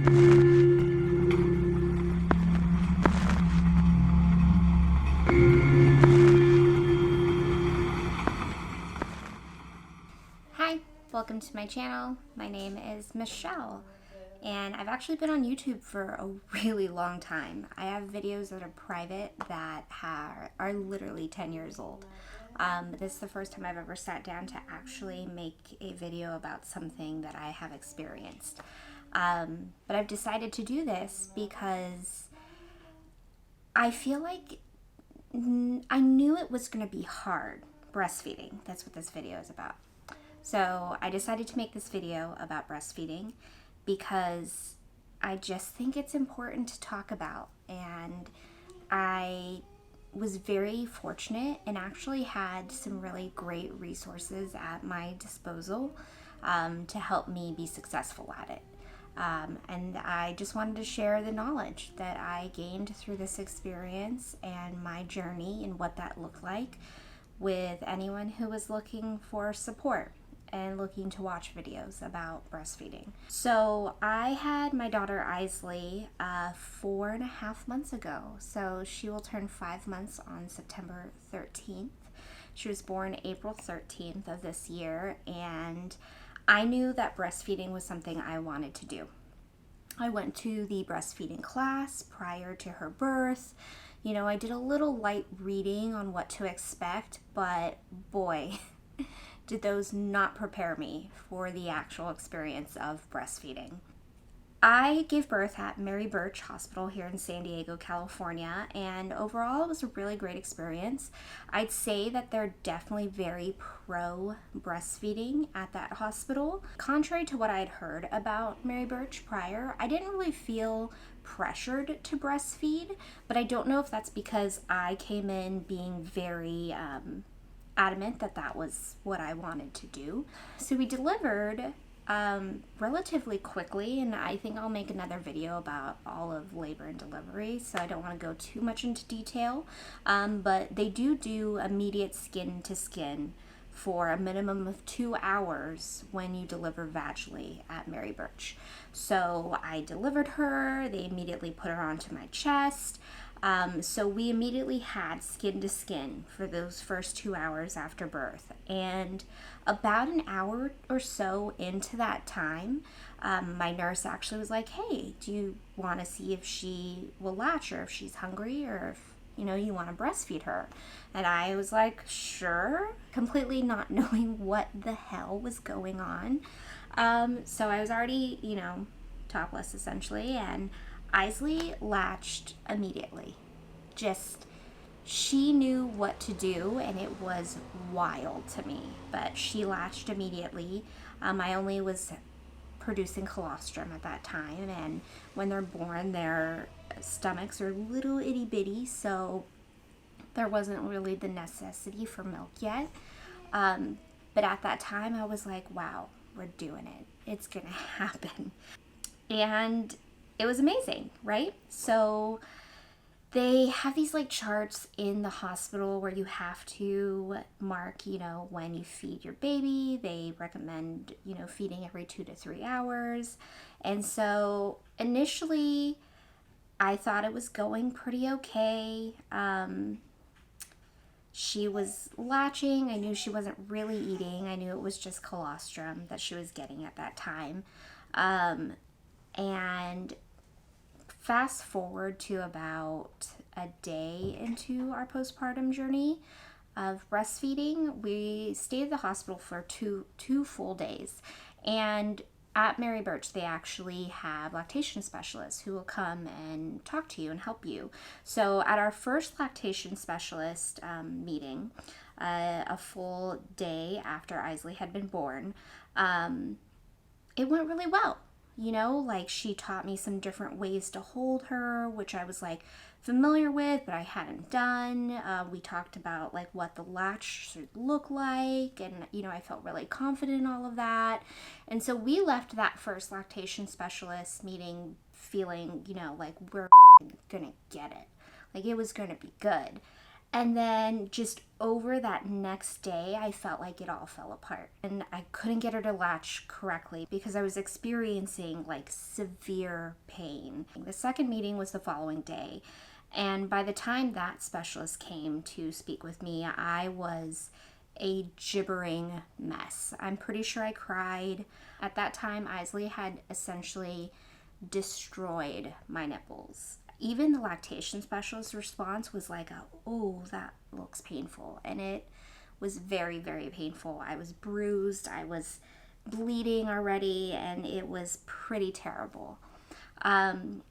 Hi, welcome to my channel. My name is Michelle, and I've actually been on YouTube for a really long time. I have videos that are private that are literally 10 years old. This is the first time I've ever sat down to actually make a video about something that I have experienced. But I've decided to do this because I feel like I knew it was going to be hard breastfeeding. That's what this video is about. So I decided to make this video about breastfeeding because I just think it's important to talk about. And I was very fortunate and actually had some really great resources at my disposal to help me be successful at it. And I just wanted to share the knowledge that I gained through this experience and my journey and what that looked like with anyone who was looking for support and looking to watch videos about breastfeeding. So I had my daughter Isley 4.5 months ago. So she will turn 5 months on September 13th. She was born April 13th of this year, and I knew that breastfeeding was something I wanted to do. I went to the breastfeeding class prior to her birth. You know, I did a little light reading on what to expect, but boy, did those not prepare me for the actual experience of breastfeeding. I gave birth at Mary Birch Hospital here in San Diego, California, and overall it was a really great experience. I'd say that they're definitely very pro breastfeeding at that hospital. Contrary to what I had heard about Mary Birch prior, I didn't really feel pressured to breastfeed, but I don't know if that's because I came in being very adamant that that was what I wanted to do. So we delivered relatively quickly, and I think I'll make another video about all of labor and delivery, so I don't want to go too much into detail, but they do immediate skin to skin for a minimum of 2 hours when you deliver vaginally at Mary Birch. So I delivered her, they immediately put her onto my chest. So we immediately had skin to skin for those first 2 hours after birth. And about an hour or so into that time, my nurse actually was like, hey, do you want to see if she will latch, or if she's hungry, or if, you know, you want to breastfeed her? And I was like, sure, completely not knowing what the hell was going on. So I was already, you know, topless essentially, and Isley latched immediately. She knew what to do, and it was wild to me, but she latched immediately. I only was producing colostrum at that time, and when they're born, their stomachs are little itty bitty, so there wasn't really the necessity for milk yet. But at that time, I was like, wow, we're doing it. It's gonna happen. And it was amazing, right? So they have these like charts in the hospital where you have to mark, you know, when you feed your baby. They recommend, you know, feeding every 2 to 3 hours. And so initially I thought it was going pretty okay. She was latching. I knew she wasn't really eating. I knew it was just colostrum that she was getting at that time. And fast forward to about a day into our postpartum journey of breastfeeding, we stayed at the hospital for two full days. And at Mary Birch, they actually have lactation specialists who will come and talk to you and help you. So at our first lactation specialist meeting, a full day after Isley had been born, it went really well. You know, like she taught me some different ways to hold her, which I was like familiar with, but I hadn't done. We talked about like what the latch should look like, and you know, I felt really confident in all of that. And so we left that first lactation specialist meeting feeling, you know, like we're gonna get it. Like it was gonna be good. And then just over that next day, I felt like it all fell apart. And I couldn't get her to latch correctly because I was experiencing like severe pain. The second meeting was the following day. And by the time that specialist came to speak with me, I was a gibbering mess. I'm pretty sure I cried. At that time, Isley had essentially destroyed my nipples. Even the lactation specialist's response was like, oh, that looks painful. And it was very, very painful. I was bruised, I was bleeding already, and it was pretty terrible.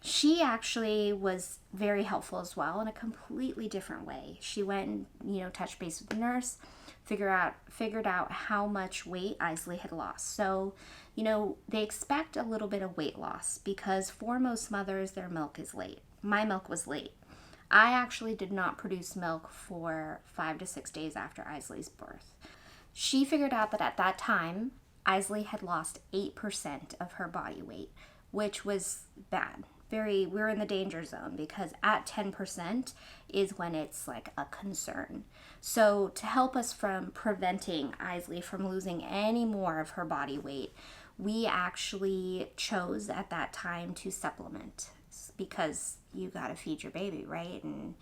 She actually was very helpful as well in a completely different way. She went and, touched base with the nurse, figured out how much weight Isley had lost. So, they expect a little bit of weight loss because for most mothers, their milk is late. My milk was late. I actually did not produce milk for 5 to 6 days after Isley's birth. She figured out that at that time, Isley had lost 8% of her body weight, which was bad. We're in the danger zone because at 10% is when it's like a concern. So to help us from preventing Isley from losing any more of her body weight, we actually chose at that time to supplement because you got to feed your baby, right? And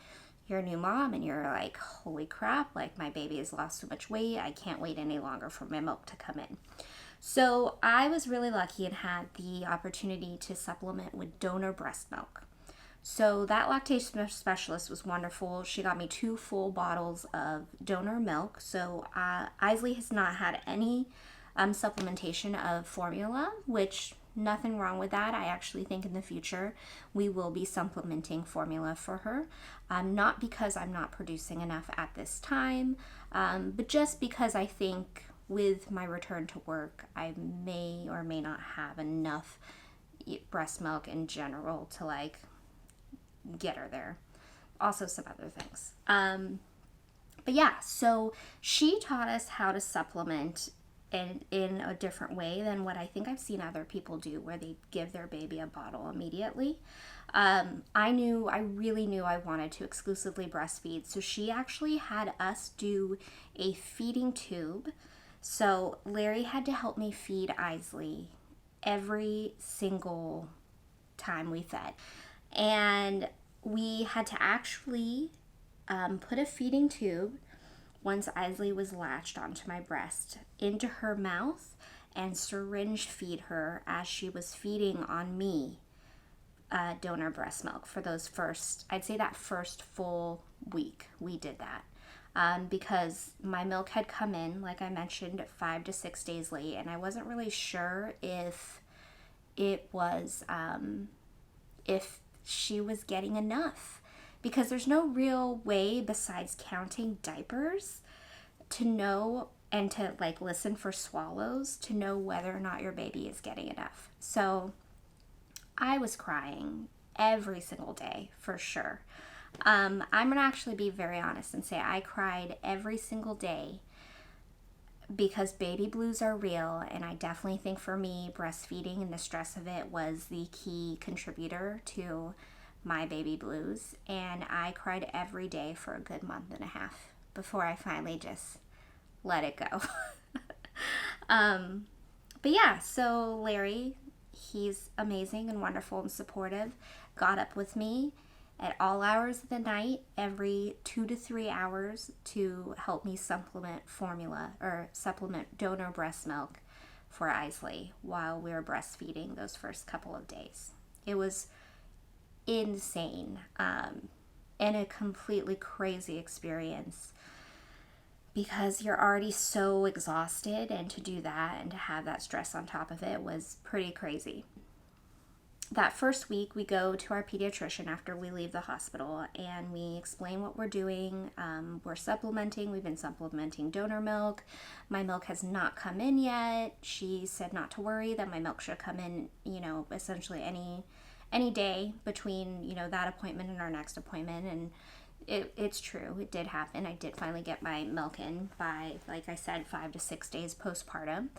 you're a new mom and you're like, holy crap, like my baby has lost so much weight. I can't wait any longer for my milk to come in. So I was really lucky and had the opportunity to supplement with donor breast milk. So that lactation specialist was wonderful. She got me 2 full bottles of donor milk. So Isley has not had any supplementation of formula, which nothing wrong with that. I actually think in the future we will be supplementing formula for her. Not because I'm not producing enough at this time, but just because I think with my return to work, I may or may not have enough breast milk in general to like get her there. Also some other things. But yeah, so she taught us how to supplement in a different way than what I think I've seen other people do, where they give their baby a bottle immediately. I really knew I wanted to exclusively breastfeed, so she actually had us do a feeding tube. So Larry had to help me feed Isley every single time we fed. And we had to actually put a feeding tube, once Isley was latched onto my breast, into her mouth and syringe feed her as she was feeding on me donor breast milk for those I'd say that first full week we did that. Because my milk had come in, like I mentioned, 5 to 6 days late, and I wasn't really sure if it was, if she was getting enough. Because there's no real way besides counting diapers to know and to like listen for swallows to know whether or not your baby is getting enough. So I was crying every single day for sure. I'm gonna actually be very honest and say I cried every single day because baby blues are real, and I definitely think for me breastfeeding and the stress of it was the key contributor to my baby blues, and I cried every day for a good month and a half before I finally just let it go. But yeah, so Larry, he's amazing and wonderful and supportive, got up with me at all hours of the night, every 2 to 3 hours, to help me supplement donor breast milk for Isley while we were breastfeeding those first couple of days. It was insane and a completely crazy experience because you're already so exhausted, and to do that and to have that stress on top of it was pretty crazy. That first week we go to our pediatrician after we leave the hospital and we explain what we're doing. We've been supplementing donor milk. My milk has not come in yet. She said not to worry, that my milk should come in, essentially any day between that appointment and our next appointment. And it's true, it did happen. I did finally get my milk in by, like I said, 5 to 6 days postpartum.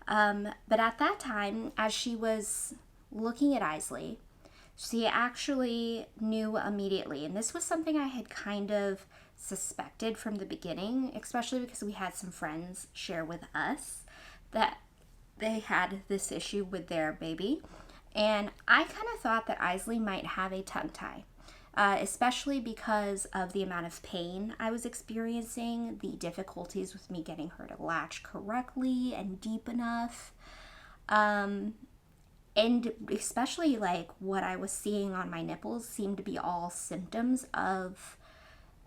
But at that time, as she was looking at Isley, she actually knew immediately, and this was something I had kind of suspected from the beginning, especially because we had some friends share with us that they had this issue with their baby. And I kind of thought that Isley might have a tongue tie, especially because of the amount of pain I was experiencing, the difficulties with me getting her to latch correctly and deep enough. And especially like what I was seeing on my nipples seemed to be all symptoms of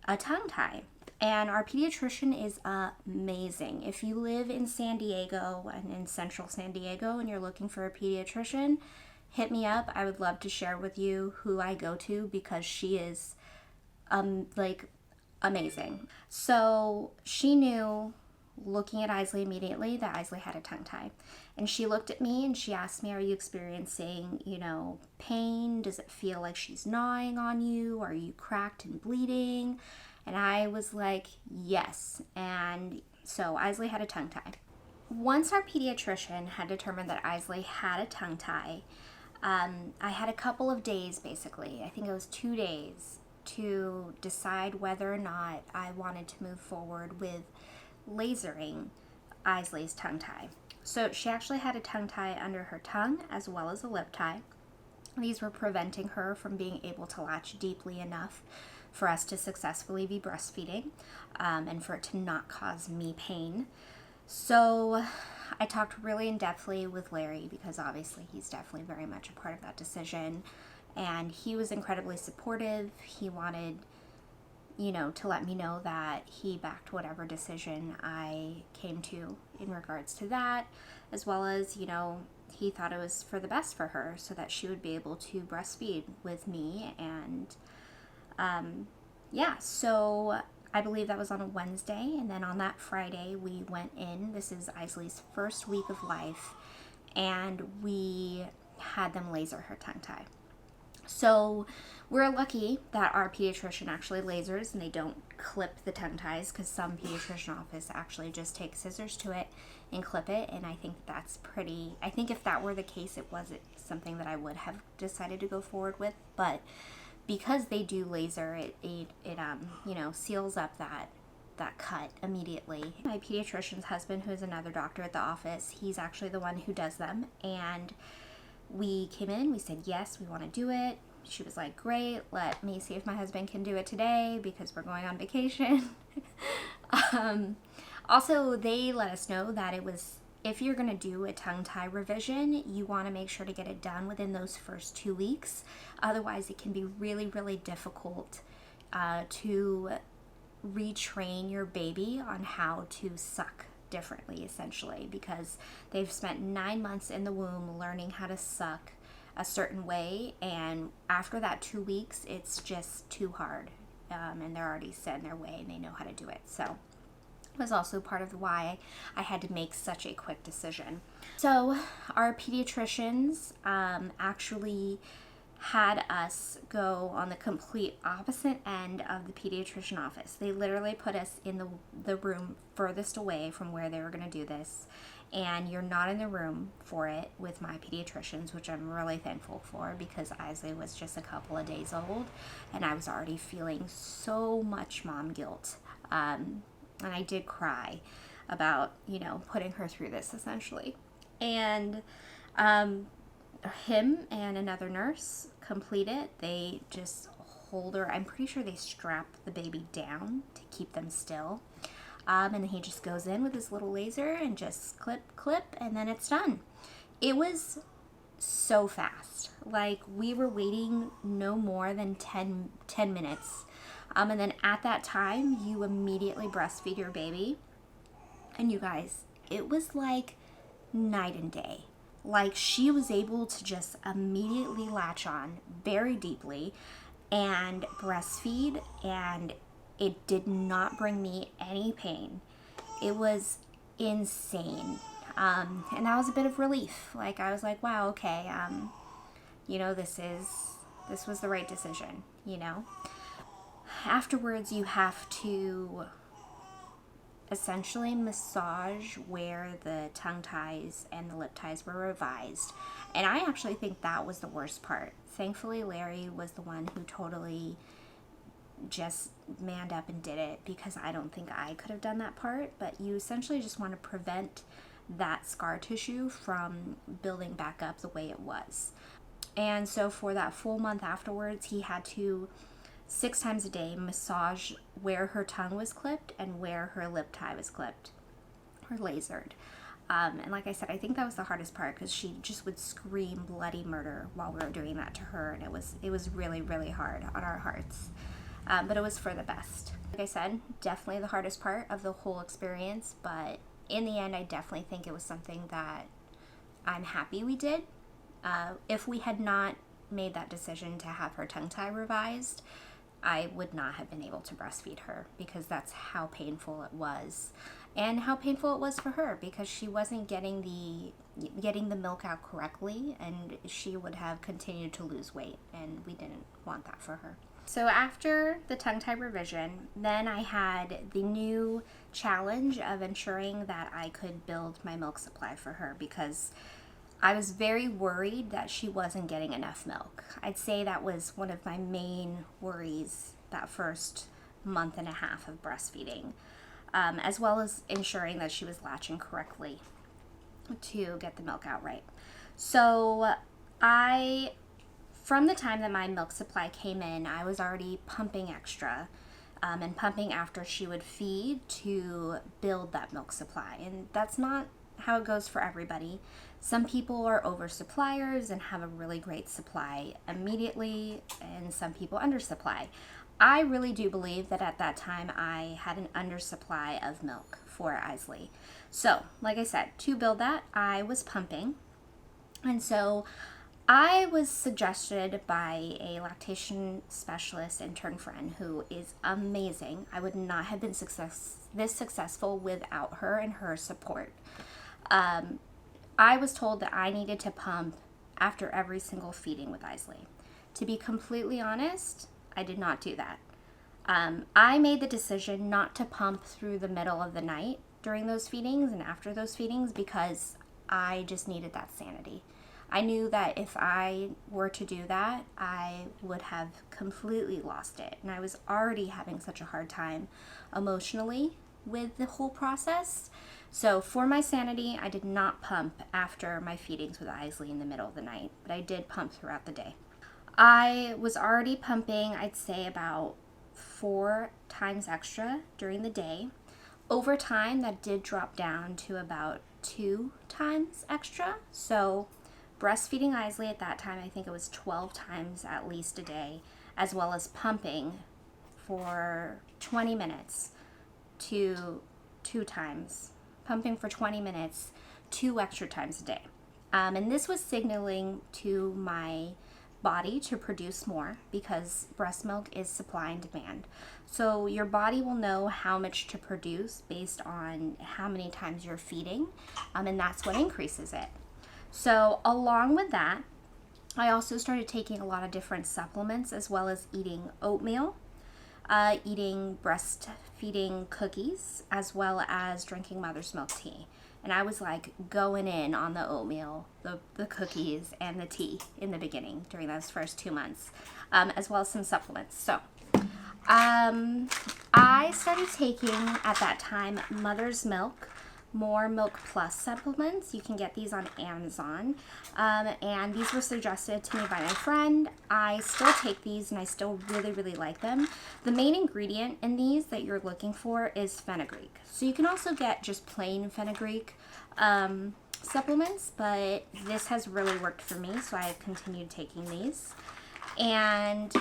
a tongue tie. And our pediatrician is amazing. If you live in San Diego and in central San Diego and you're looking for a pediatrician, hit me up. I would love to share with you who I go to because she is like amazing. So she knew, looking at Isley immediately, that Isley had a tongue tie. And she looked at me and she asked me, are you experiencing, pain? Does it feel like she's gnawing on you? Are you cracked and bleeding? And I was like, yes. And so Isley had a tongue tie. Once our pediatrician had determined that Isley had a tongue tie, I had a couple of days, basically, I think it was 2 days, to decide whether or not I wanted to move forward with lasering Isley's tongue tie. So she actually had a tongue tie under her tongue as well as a lip tie. These were preventing her from being able to latch deeply enough for us to successfully be breastfeeding, and for it to not cause me pain. So I talked really in-depthly with Larry because obviously he's definitely very much a part of that decision, and he was incredibly supportive. He wanted, to let me know that he backed whatever decision I came to in regards to that, as well as, he thought it was for the best for her so that she would be able to breastfeed with me. And so I believe that was on a Wednesday, and then on that Friday we went in. This is Isley's first week of life, and we had them laser her tongue tie. So we're lucky that our pediatrician actually lasers and they don't clip the tongue ties, because some pediatrician office actually just take scissors to it and clip it, and I think that's pretty, I think if that were the case, it wasn't something that I would have decided to go forward with, but because they do laser, it seals up that cut immediately. My pediatrician's husband, who is another doctor at the office, he's actually the one who does them, and we came in, we said, yes, we want to do it. She was like, great, let me see if my husband can do it today because we're going on vacation. Also, they let us know that it was, if you're going to do a tongue tie revision, you want to make sure to get it done within those first 2 weeks. Otherwise, it can be really, really difficult to retrain your baby on how to suck differently, essentially, because they've spent 9 months in the womb learning how to suck a certain way, and after that 2 weeks, it's just too hard, and they're already set in their way and they know how to do it. So was also part of why I had to make such a quick decision. So our pediatricians actually had us go on the complete opposite end of the pediatrician office. They literally put us in the room furthest away from where they were going to do this, and you're not in the room for it with my pediatricians, which I'm really thankful for, because Isley was just a couple of days old and I was already feeling so much mom guilt. And I did cry about, putting her through this, essentially. And him and another nurse complete it. They just hold her. I'm pretty sure they strap the baby down to keep them still. And then he just goes in with his little laser and just clip, and then it's done. It was so fast. Like, we were waiting no more than 10 minutes. And then at that time, you immediately breastfeed your baby. And you guys, it was like night and day. Like, she was able to just immediately latch on very deeply and breastfeed, and it did not bring me any pain. It was insane. And that was a bit of relief. Like, I was like, wow, okay, this was the right decision, Afterwards, you have to essentially massage where the tongue ties and the lip ties were revised. And I actually think that was the worst part. Thankfully, Larry was the one who totally just manned up and did it because I don't think I could have done that part. But you essentially just want to prevent that scar tissue from building back up the way it was. And so for that full month afterwards, he had to 6 times a day massage where her tongue was clipped and where her lip tie was clipped or lasered. And like I said, I think that was the hardest part because she just would scream bloody murder while we were doing that to her, and it was really, really hard on our hearts. But it was for the best. Like I said, definitely the hardest part of the whole experience, but in the end, I definitely think it was something that I'm happy we did. If we had not made that decision to have her tongue tie revised, I would not have been able to breastfeed her because that's how painful it was. And how painful it was for her because she wasn't getting the milk out correctly, and she would have continued to lose weight, and we didn't want that for her. So after the tongue tie revision, then I had the new challenge of ensuring that I could build my milk supply for her because I was very worried that she wasn't getting enough milk. I'd say that was one of my main worries that first month and a half of breastfeeding, as well as ensuring that she was latching correctly to get the milk out right. So from the time that my milk supply came in, I was already pumping extra and pumping after she would feed to build that milk supply. And that's not how it goes for everybody. Some people are oversuppliers and have a really great supply immediately, and some people undersupply. I really do believe that at that time I had an undersupply of milk for Isley. So, like I said, to build that, I was pumping. And so I was suggested by a lactation specialist intern friend who is amazing. I would not have been this successful without her and her support. I was told that I needed to pump after every single feeding with Isley. To be completely honest, I did not do that. I made the decision not to pump through the middle of the night during those feedings and after those feedings because I just needed that sanity. I knew that if I were to do that, I would have completely lost it. And I was already having such a hard time emotionally with the whole process. So for my sanity, I did not pump after my feedings with Isley in the middle of the night, but I did pump throughout the day. I was already pumping, I'd say about 4 times extra during the day. Over time, that did drop down to about 2 times extra. So breastfeeding Isley at that time, I think it was 12 times at least a day, as well as pumping for 20 minutes to 2 times. Pumping for 20 minutes 2 extra times a day. And this was signaling to my body to produce more because breast milk is supply and demand. So your body will know how much to produce based on how many times you're feeding, and that's what increases it. So along with that, I also started taking a lot of different supplements as well as eating oatmeal, eating breastfeeding cookies, as well as drinking mother's milk tea. And I was like going in on the oatmeal, the cookies, and the tea in the beginning during those first 2 months, as well as some supplements. So I started taking at that time Mother's Milk, More Milk Plus supplements. You can get these on Amazon. And these were suggested to me by my friend. I still take these and I still really, really like them. The main ingredient in these that you're looking for is fenugreek. So you can also get just plain fenugreek supplements, but this has really worked for me, so I've continued taking these. And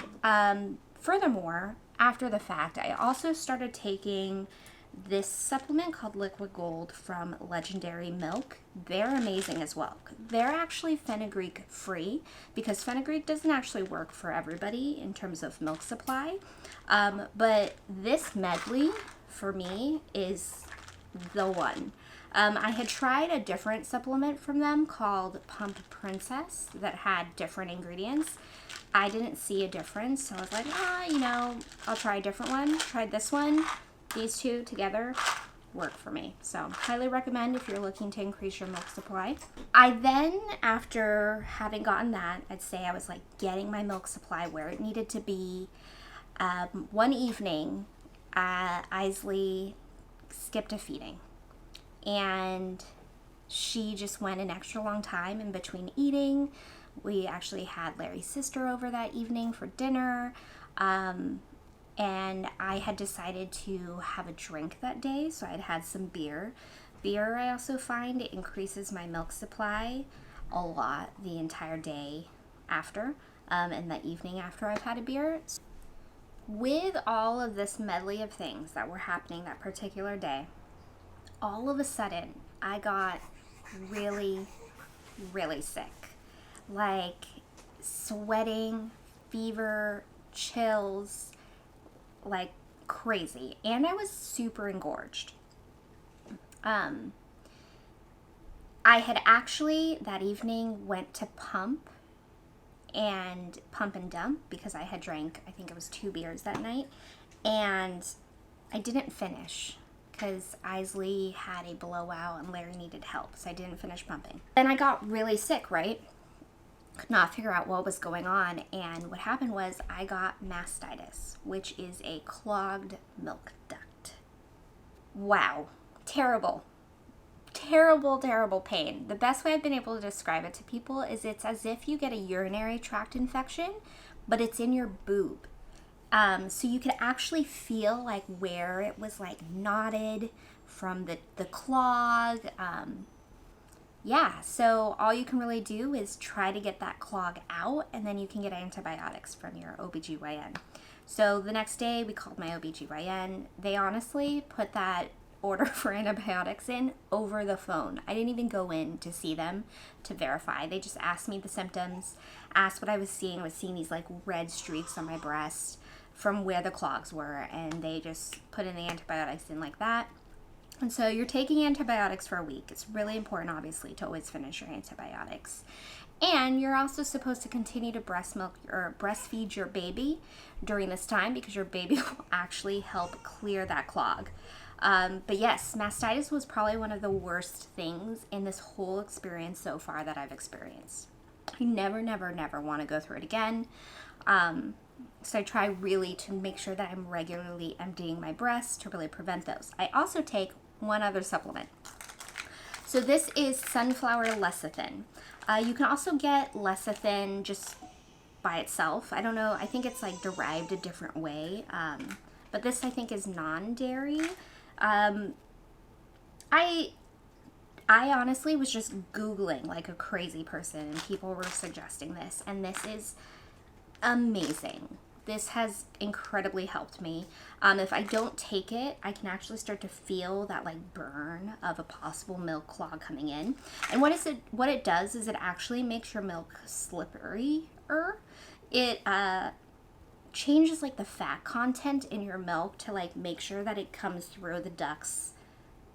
furthermore, after the fact, I also started taking this supplement called Liquid Gold from Legendary Milk. They're amazing as well. They're actually fenugreek free because fenugreek doesn't actually work for everybody in terms of milk supply. But this medley for me is the one. I had tried a different supplement from them called Pump Princess that had different ingredients. I didn't see a difference, so I was like, I'll try a different one. Tried this one. These two together work for me. So highly recommend if you're looking to increase your milk supply. I then, after having gotten that, I'd say I was like getting my milk supply where it needed to be. One evening, Isley skipped a feeding, and she just went an extra long time in between eating. We actually had Larry's sister over that evening for dinner, and I had decided to have a drink that day, so I'd had some beer. Beer, I also find, it increases my milk supply a lot the entire day after, and the evening after I've had a beer. With all of this medley of things that were happening that particular day, all of a sudden, I got really, really sick. Like sweating, fever, chills, like crazy. And I was super engorged. I had actually that evening went to pump and dump because I had drank, I think it was 2 beers that night, and I didn't finish because Isley had a blowout and Larry needed help, so I didn't finish pumping. Then I got really sick, right? Could not figure out what was going on, and what happened was I got mastitis, which is a clogged milk duct. Wow. Terrible. Terrible, terrible pain. The best way I've been able to describe it to people is it's as if you get a urinary tract infection, but it's in your boob. So you could actually feel like where it was like knotted from the clog. Yeah, so all you can really do is try to get that clog out, and then you can get antibiotics from your OBGYN. So the next day we called my OBGYN. They honestly put that order for antibiotics in over the phone. I didn't even go in to see them to verify. They just asked me the symptoms, asked what I was seeing. I was seeing these like red streaks on my breast from where the clogs were, and they just put in the antibiotics in like that. And so you're taking antibiotics for a week. It's really important, obviously, to always finish your antibiotics. And you're also supposed to continue to breast milk or breastfeed your baby during this time because your baby will actually help clear that clog. But yes, mastitis was probably one of the worst things in this whole experience so far that I've experienced. I never, never, never want to go through it again. So I try really to make sure that I'm regularly emptying my breast to really prevent those. I also take one other supplement. So this is sunflower lecithin. You can also get lecithin just by itself. I don't know, I think it's like derived a different way. But this I think is non-dairy. I honestly was just Googling like a crazy person, and people were suggesting this, and this is amazing. This has incredibly helped me. If I don't take it, I can actually start to feel that like burn of a possible milk clog coming in. And what it does is it actually makes your milk slipperier. It changes like the fat content in your milk to like make sure that it comes through the ducts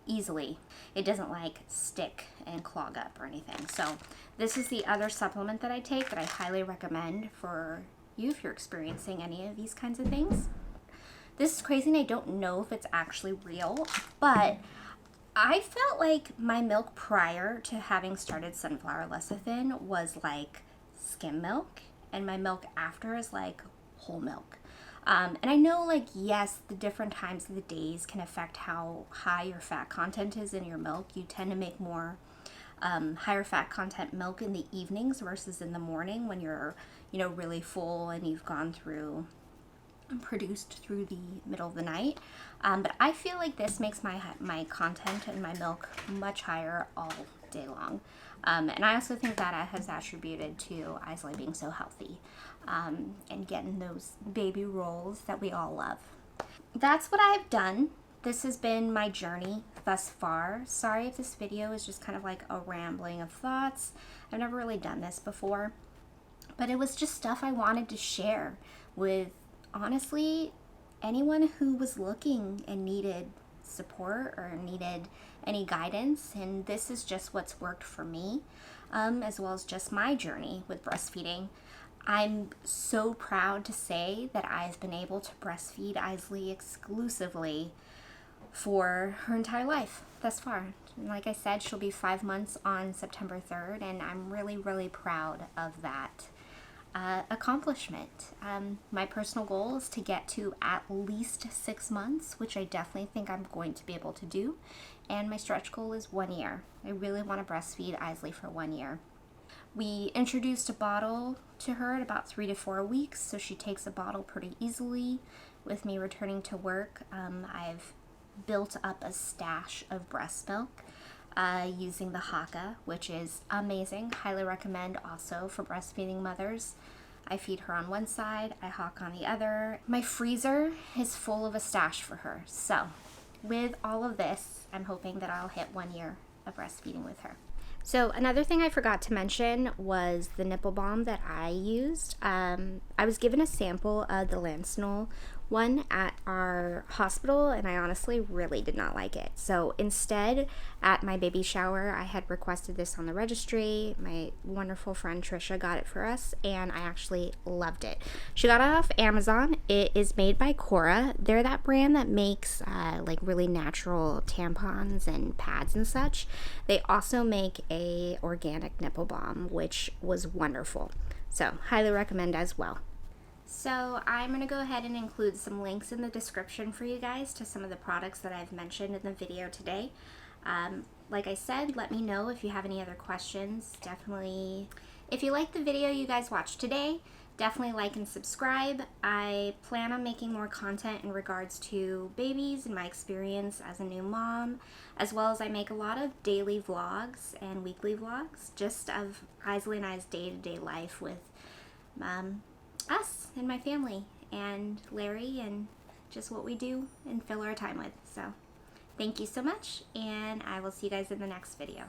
easily. It doesn't like stick and clog up or anything. So this is the other supplement that I take that I highly recommend for you if you're experiencing any of these kinds of things. This is crazy and I don't know if it's actually real, but I felt like my milk prior to having started sunflower lecithin was like skim milk, and my milk after is like whole milk. And I know like, yes, the different times of the days can affect how high your fat content is in your milk. You tend to make more higher fat content milk in the evenings versus in the morning when you're, really full and you've gone through and produced through the middle of the night. But I feel like this makes my content and my milk much higher all day long. And I also think that has attributed to Isley being so healthy and getting those baby rolls that we all love. That's what I've done. This has been my journey thus far. Sorry if this video is just kind of like a rambling of thoughts. I've never really done this before, but it was just stuff I wanted to share with, honestly, anyone who was looking and needed support or needed any guidance. And this is just what's worked for me, as well as just my journey with breastfeeding. I'm so proud to say that I've been able to breastfeed Isley exclusively for her entire life thus far. And like I said, she'll be 5 months on September 3rd, and I'm really, really proud of that. accomplishment. My personal goal is to get to at least 6 months, which I definitely think I'm going to be able to do. And my stretch goal is 1 year. I really want to breastfeed Isley for 1 year. We introduced a bottle to her at about 3 to 4 weeks, so she takes a bottle pretty easily. With me returning to work, I've built up a stash of breast milk using the Haka, which is amazing. Highly recommend also for breastfeeding mothers. I feed her on one side, I hawk on the other. My freezer is full of a stash for her. So with all of this, I'm hoping that I'll hit 1 year of breastfeeding with her. So another thing I forgot to mention was the nipple balm that I used. I was given a sample of the Lancinol one at our hospital, and I honestly really did not like it. So instead, at my baby shower, I had requested this on the registry. My wonderful friend Trisha got it for us, and I actually loved it. She got it off Amazon. It is made by Cora. They're that brand that makes like really natural tampons and pads and such. They also make a organic nipple balm, which was wonderful. So highly recommend as well. So I'm going to go ahead and include some links in the description for you guys to some of the products that I've mentioned in the video today. Like I said, let me know if you have any other questions. Definitely, if you like the video you guys watched today, definitely like and subscribe. I plan on making more content in regards to babies and my experience as a new mom, as well as I make a lot of daily vlogs and weekly vlogs just of Isley and I's day-to-day life with us and my family and Larry and just what we do and fill our time with. So thank you so much, and I will see you guys in the next video.